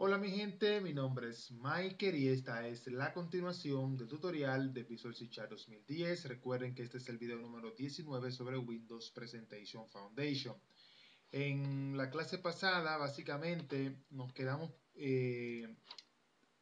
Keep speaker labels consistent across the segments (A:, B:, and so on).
A: Hola mi gente, mi nombre es Michael y esta es la continuación del tutorial de Visual C Sharp 2010. Recuerden que este es el video número 19 sobre Windows Presentation Foundation. En la clase pasada básicamente nos quedamos en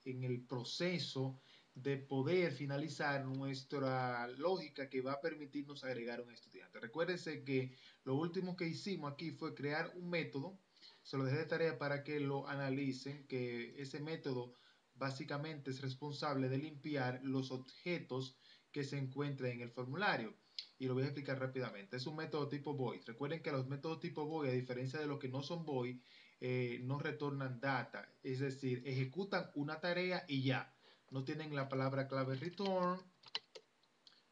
A: el proceso de poder finalizar nuestra lógica que va a permitirnos agregar un estudiante. Recuérdense que lo último que hicimos aquí fue crear un método. Se lo dejé de tarea para que lo analicen, que ese método básicamente es responsable de limpiar los objetos que se encuentran en el formulario. Y lo voy a explicar rápidamente. Es un método tipo void. Recuerden que los métodos tipo void, a diferencia de los que no son void, no retornan data, es decir, ejecutan una tarea y ya, no tienen la palabra clave return,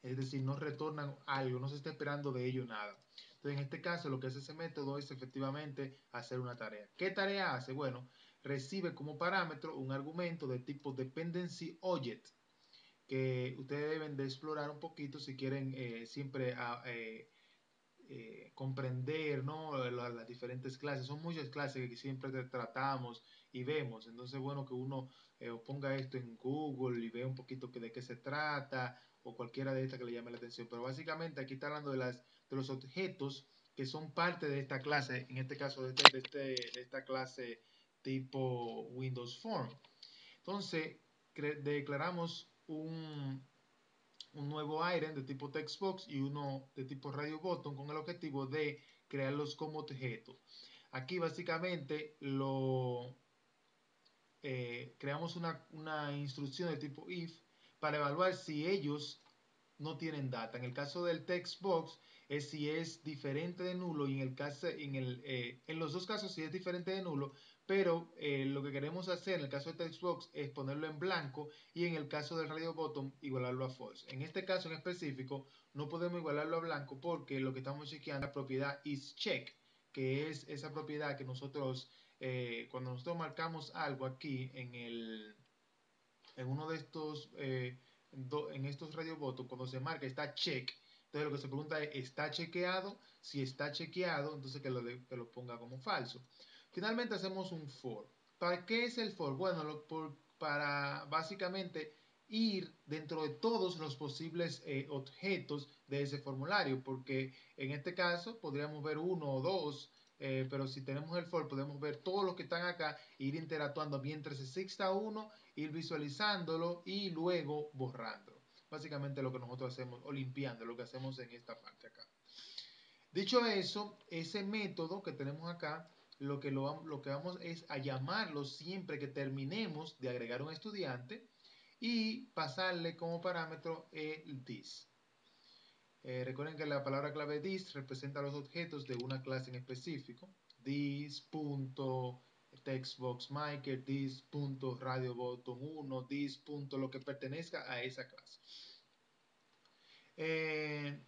A: es decir, no retornan algo, no se está esperando de ello nada. Entonces, en este caso, lo que hace ese método es efectivamente hacer una tarea. ¿Qué tarea hace? Bueno, recibe como parámetro un argumento de tipo dependency object, que ustedes deben de explorar un poquito si quieren siempre comprender, ¿no? Las diferentes clases. Son muchas clases que siempre tratamos y vemos. Entonces, bueno, que uno ponga esto en Google y vea un poquito de qué se trata o cualquiera de estas que le llame la atención. Pero básicamente aquí está hablando de los objetos que son parte de esta clase, en este caso de esta clase tipo Windows Form. Entonces, declaramos un nuevo item de tipo textbox y uno de tipo radio button con el objetivo de crearlos como objeto. Aquí básicamente creamos una instrucción de tipo if para evaluar si ellos no tienen data. En el caso del text box es si es diferente de nulo y en los dos casos si es diferente de nulo, pero lo que queremos hacer en el caso del text box es ponerlo en blanco y en el caso del radio button igualarlo a false. En este caso en específico no podemos igualarlo a blanco porque lo que estamos chequeando es la propiedad isCheck, que es esa propiedad que nosotros cuando nosotros marcamos algo aquí en uno de estos en estos radiobotos, cuando se marca está check, entonces lo que se pregunta es, ¿está chequeado? Si está chequeado, entonces que lo ponga como falso. Finalmente hacemos un for. ¿Para qué es el for? Bueno, para básicamente ir dentro de todos los posibles objetos de ese formulario, porque en este caso podríamos ver uno o dos, pero si tenemos el for podemos ver todos los que están acá e ir interactuando mientras exista uno, ir visualizándolo y luego borrándolo. Básicamente lo que nosotros hacemos, o limpiando, lo que hacemos en esta parte acá. Dicho eso, ese método que tenemos acá, lo que vamos es a llamarlo siempre que terminemos de agregar un estudiante y pasarle como parámetro el this. Recuerden que la palabra clave this representa los objetos de una clase en específico. This.textboxmaker, this.radiobutton1, this. Lo que pertenezca a esa clase.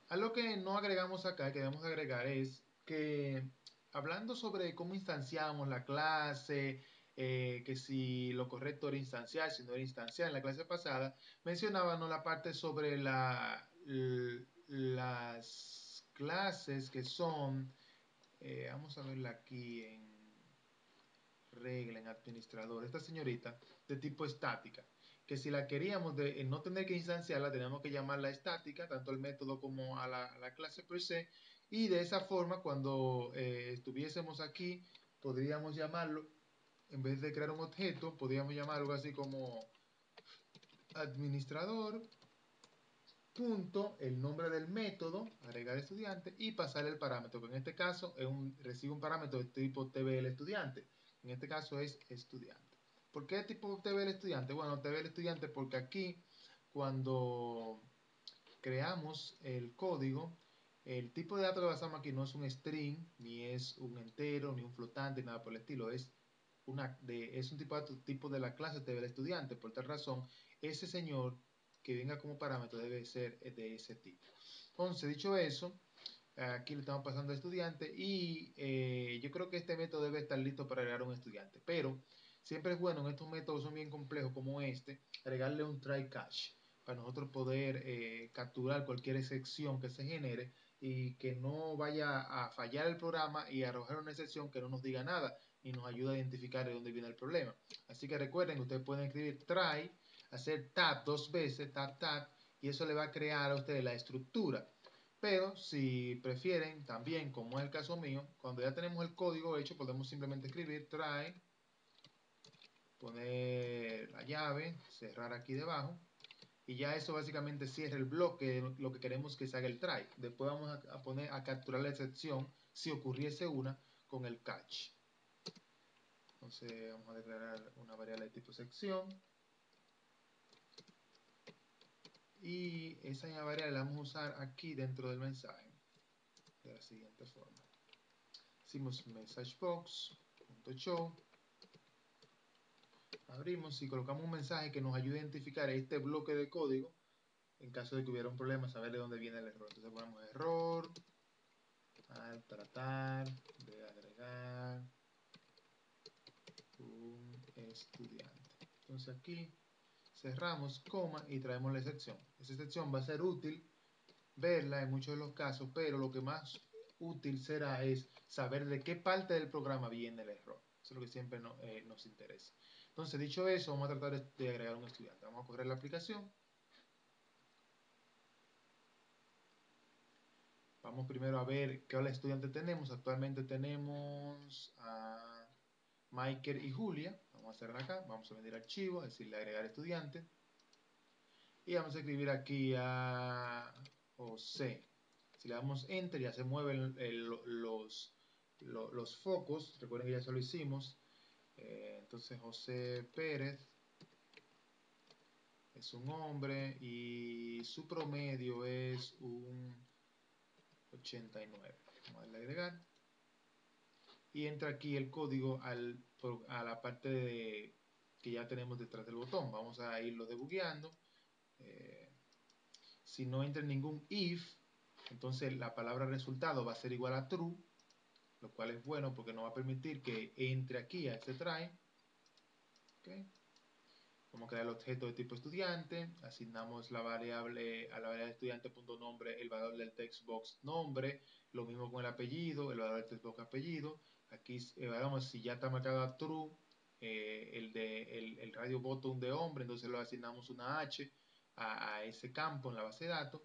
A: Algo que no agregamos acá, que debemos agregar es que hablando sobre cómo instanciamos la clase, que si lo correcto era instanciar, si no era instanciar, en la clase pasada mencionábamos la parte sobre las clases que son, vamos a verla aquí en regla, en administrador, esta señorita de tipo estática, que si la queríamos de no tener que instanciarla, teníamos que llamarla estática, tanto el método como a la clase per se, y de esa forma cuando estuviésemos aquí, podríamos llamarlo, en vez de crear un objeto, podríamos llamarlo algo así como administrador punto, el nombre del método, agregar estudiante y pasar el parámetro, que en este caso recibe un parámetro de tipo TBL estudiante. En este caso es estudiante. ¿Por qué tipo TBL estudiante? Bueno, TBL estudiante porque aquí cuando creamos el código, el tipo de datos que basamos aquí no es un string, ni es un entero, ni un flotante, nada por el estilo. Es un tipo de la clase TBL estudiante. Por tal razón, ese señor que venga como parámetro debe ser de ese tipo. Entonces, dicho eso, aquí le estamos pasando a estudiante y yo creo que este método debe estar listo para agregar un estudiante. Pero siempre es bueno en estos métodos son bien complejos como este, agregarle un try catch para nosotros poder capturar cualquier excepción que se genere y que no vaya a fallar el programa y arrojar una excepción que no nos diga nada. y nos ayuda a identificar de dónde viene el problema. Así que recuerden que ustedes pueden escribir try, hacer tab 2 veces, tab, y eso le va a crear a ustedes la estructura. Pero si prefieren, también, como es el caso mío, cuando ya tenemos el código hecho, podemos simplemente escribir try, poner la llave, cerrar aquí debajo, y ya eso básicamente cierra el bloque de lo que queremos que se haga el try. Después vamos a poner a capturar la excepción si ocurriese una con el catch. Entonces vamos a declarar una variable de tipo sección. Y esa misma variable la vamos a usar aquí dentro del mensaje. De la siguiente forma. Hicimos messagebox.show. Abrimos y colocamos un mensaje que nos ayude a identificar este bloque de código en caso de que hubiera un problema, saber de dónde viene el error. Entonces ponemos error al tratar de agregar un estudiante. Entonces aquí cerramos, coma, y traemos la excepción. Esa excepción va a ser útil verla en muchos de los casos, pero lo que más útil será es saber de qué parte del programa viene el error. Eso es lo que siempre nos interesa. Entonces, dicho eso, vamos a tratar de agregar un estudiante. Vamos a correr la aplicación. Vamos primero a ver qué estudiante tenemos. Actualmente tenemos a Michael y Julia. Vamos a cerrar acá. Vamos a venir archivo, decirle agregar estudiante. Y vamos a escribir aquí a José. Si le damos Enter ya se mueven los focos. Recuerden que ya se lo hicimos. Entonces José Pérez es un hombre y su promedio es un 89. Vamos a darle a agregar. Y entra aquí el código a la parte que ya tenemos detrás del botón. Vamos a irlo debugueando. Si no entra ningún if, entonces la palabra resultado va a ser igual a true, lo cual es bueno porque nos va a permitir que entre aquí a este try. ¿Okay? Vamos a crear el objeto de tipo estudiante, asignamos la variable a la variable estudiante.nombre el valor del textbox nombre, lo mismo con el apellido, el valor del textbox apellido. Aquí evaluamos si ya está marcado a true el radio bottom de hombre, entonces le asignamos una H a ese campo en la base de datos.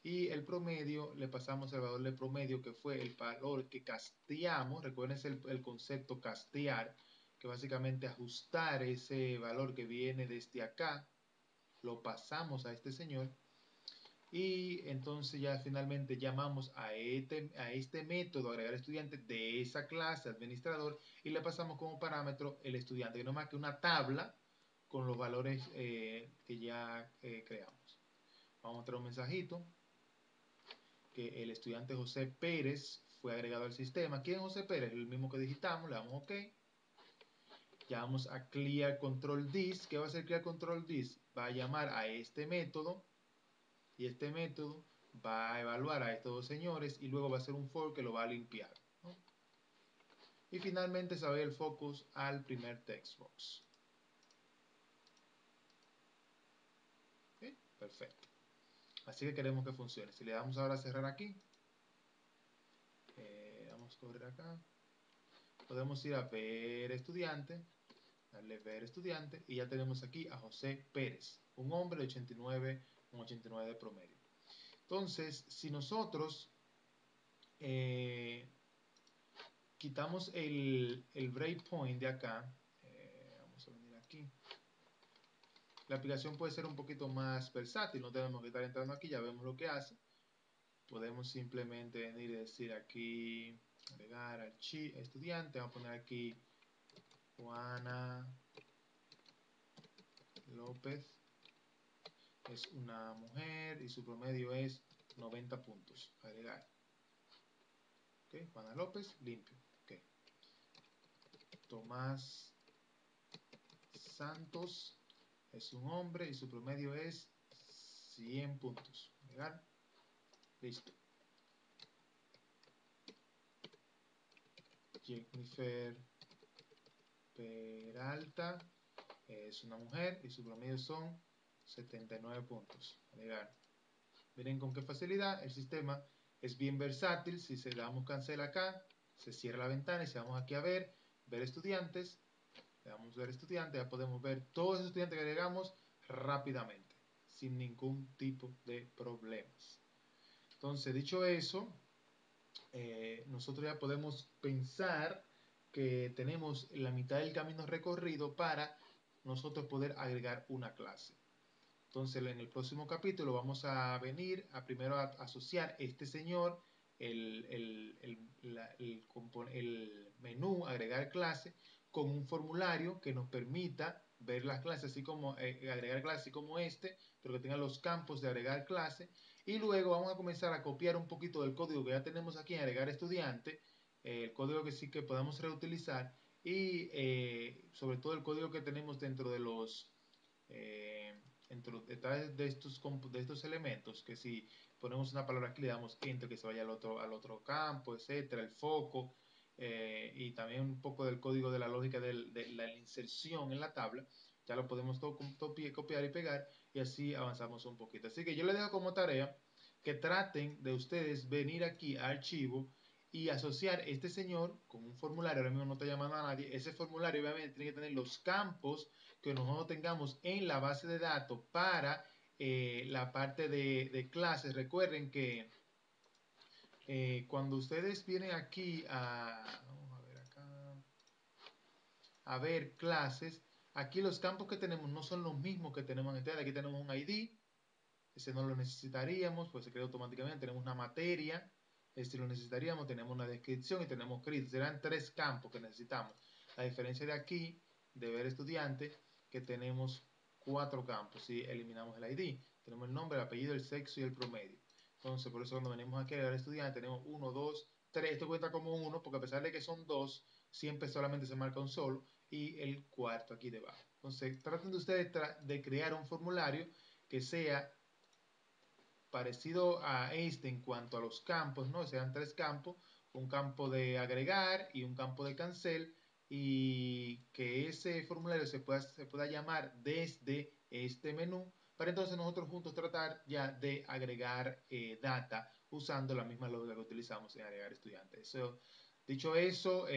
A: Y el promedio, le pasamos el valor del promedio, que fue el valor que casteamos. Recuerden el concepto castear, que básicamente ajustar ese valor que viene desde acá, lo pasamos a este señor. Y entonces ya finalmente llamamos a este método, agregar estudiante de esa clase administrador, y le pasamos como parámetro el estudiante, que no más que una tabla con los valores que ya creamos. Vamos a traer un mensajito que el estudiante José Pérez fue agregado al sistema. ¿Quién es José Pérez? El mismo que digitamos, le damos OK. Ya vamos a clear control this. ¿Qué va a hacer clear control this? Va a llamar a este método y este método va a evaluar a estos dos señores y luego va a hacer un for que lo va a limpiar, ¿no? Y finalmente se va a ir el focus al primer textbox. ¿Sí? Perfecto. Así que queremos que funcione. Si le damos ahora a cerrar aquí, vamos a correr acá, podemos ir a ver estudiante, darle ver estudiante y ya tenemos aquí a José Pérez, un hombre de 89, un 89 de promedio. Entonces, si nosotros quitamos el breakpoint de acá, vamos a venir aquí, la aplicación puede ser un poquito más versátil, no tenemos que estar entrando aquí, ya vemos lo que hace. Podemos simplemente venir y decir aquí, agregar al estudiante, vamos a poner aquí Juana López, es una mujer y su promedio es 90 puntos. Agregar. Okay. Juana López, limpio. Okay. Tomás Santos es un hombre y su promedio es 100 puntos. Agregar. Listo. Jennifer Peralta es una mujer y su promedio son 79 puntos. Agregar. Miren con qué facilidad el sistema es bien versátil. Si se damos cancel acá, se cierra la ventana y si vamos aquí a ver, ver estudiantes, le damos ver estudiantes, ya podemos ver todos esos estudiantes que agregamos rápidamente, sin ningún tipo de problemas. Entonces, dicho eso, nosotros ya podemos pensar que tenemos la mitad del camino recorrido para nosotros poder agregar una clase. Entonces, en el próximo capítulo vamos a venir a primero a asociar este señor, el menú, agregar clase, con un formulario que nos permita ver las clases, así como agregar clases, así como este, pero que tenga los campos de agregar clase. Y luego vamos a comenzar a copiar un poquito del código que ya tenemos aquí en agregar estudiante, el código que sí que podamos reutilizar y sobre todo el código que tenemos dentro de los eh, detrás de estos elementos, que si ponemos una palabra aquí le damos enter, que se vaya al otro campo, etcétera, el foco, y también un poco del código de la lógica de la inserción en la tabla, ya lo podemos copiar y pegar, y así avanzamos un poquito. Así que yo les dejo como tarea que traten de ustedes venir aquí a archivo y asociar este señor con un formulario. Ahora mismo no está llamando a nadie. Ese formulario obviamente tiene que tener los campos que nosotros tengamos en la base de datos para la parte de clases. Recuerden que cuando ustedes vienen aquí vamos a ver acá, a ver clases, aquí los campos que tenemos no son los mismos que tenemos en este. Aquí tenemos un ID, ese no lo necesitaríamos, pues se crea automáticamente. Tenemos una materia, este lo necesitaríamos, tenemos una descripción y tenemos créditos. Serán tres campos que necesitamos. La diferencia de aquí, de ver estudiante, que tenemos cuatro campos. Si eliminamos el ID, tenemos el nombre, el apellido, el sexo y el promedio. Entonces, por eso cuando venimos aquí a ver estudiante, tenemos uno, dos, tres. Esto cuenta como uno, porque a pesar de que son dos, siempre solamente se marca un solo, y el cuarto aquí debajo. Entonces, traten de ustedes de crear un formulario que sea parecido a este en cuanto a los campos, ¿no? Sean tres campos, un campo de agregar y un campo de cancel, y que ese formulario se pueda llamar desde este menú, para entonces nosotros juntos tratar ya de agregar data usando la misma lógica que utilizamos en agregar estudiantes. Dicho eso,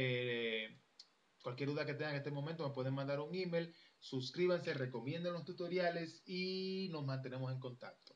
A: cualquier duda que tengan en este momento me pueden mandar un email, suscríbanse, recomienden los tutoriales y nos mantenemos en contacto.